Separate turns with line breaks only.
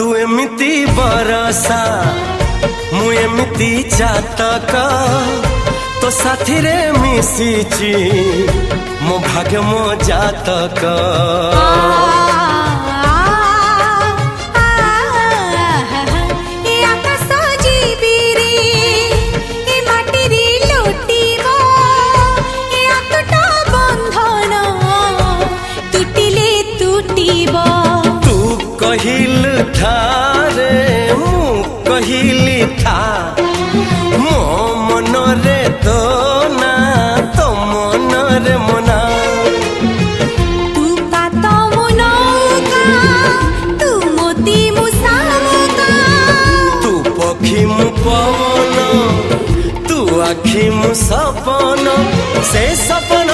तू एमिति बरसा मु एमिति चातक तो साथी रे मिशिची मो भाग्य मो जातक। कहिल था रे मु कहिली था मो मन रे तो ना तो मन रे मना।
तू का तो मुनौका तू मोती मुसामुका
तू पखी मु पवन तू आखी मु सपन से सपन